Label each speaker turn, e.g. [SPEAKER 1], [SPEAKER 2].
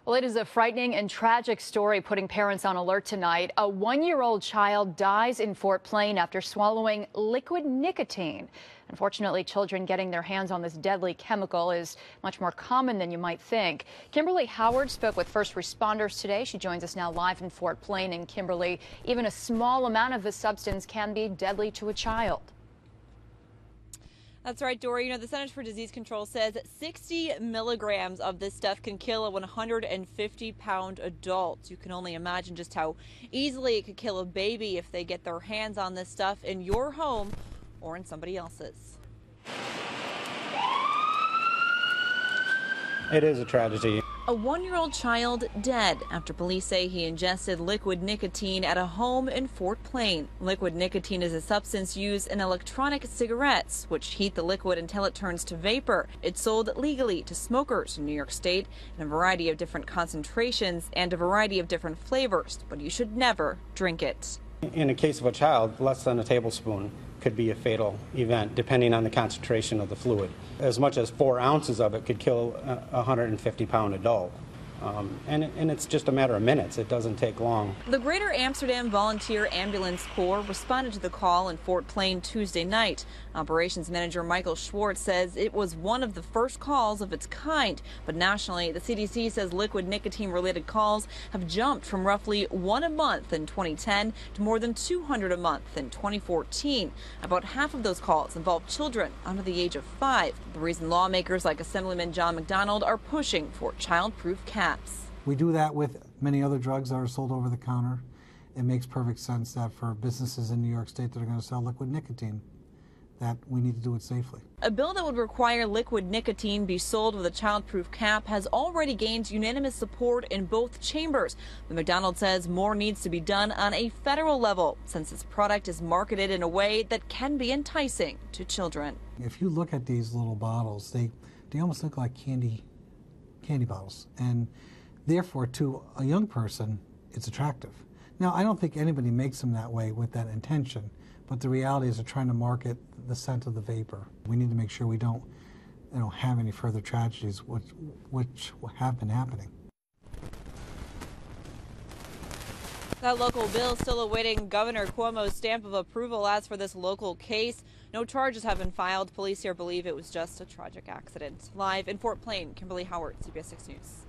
[SPEAKER 1] Well, it is a frightening and tragic story putting parents on alert tonight. A 1-year-old child dies in Fort Plain after swallowing liquid nicotine. Unfortunately, children getting their hands on this deadly chemical is much more common than you might think. Kimberly Howard spoke with first responders today. She joins us now live in Fort Plain. And Kimberly, even a small amount of the substance can be deadly to a child.
[SPEAKER 2] That's right, Dory. The Centers for Disease Control says 60 milligrams of this stuff can kill a 150-pound adult. You can only imagine just how easily it could kill a baby if they get their hands on this stuff in your home or in somebody else's.
[SPEAKER 3] It is a tragedy.
[SPEAKER 2] A 1-year-old child dead after police say he ingested liquid nicotine at a home in Fort Plain. Liquid nicotine is a substance used in electronic cigarettes, which heat the liquid until it turns to vapor. It's sold legally to smokers in New York State in a variety of different concentrations and a variety of different flavors, but you should never drink it.
[SPEAKER 3] In a case of a child, less than a tablespoon could be a fatal event, depending on the concentration of the fluid. As much as 4 ounces of it could kill a 150-pound adult. And it's just a matter of minutes. It doesn't take long.
[SPEAKER 2] The Greater Amsterdam Volunteer Ambulance Corps responded to the call in Fort Plain Tuesday night. Operations Manager Michael Swartz says it was one of the first calls of its kind. But nationally, the CDC says liquid nicotine-related calls have jumped from roughly 1 a month in 2010 to more than 200 a month in 2014. About half of those calls involve children under the age of 5. The reason lawmakers like Assemblyman John McDonald are pushing for child-proof caps.
[SPEAKER 4] We do that with many other drugs that are sold over the counter. It makes perfect sense that for businesses in New York State that are going to sell liquid nicotine, that we need to do it safely.
[SPEAKER 2] A bill that would require liquid nicotine be sold with a child-proof cap has already gained unanimous support in both chambers. But McDonald says more needs to be done on a federal level since this product is marketed in a way that can be enticing to children.
[SPEAKER 4] If you look at these little bottles, they almost look like candy bottles, and therefore to a young person it's attractive. Now, I don't think anybody makes them that way with that intention, but the reality is they're trying to market the scent of the vapor. We need to make sure we don't have any further tragedies which have been happening.
[SPEAKER 2] That local bill still awaiting Governor Cuomo's stamp of approval. As for this local case, no charges have been filed. Police here believe it was just a tragic accident. Live in Fort Plain, Kimberly Howard, CBS 6 News.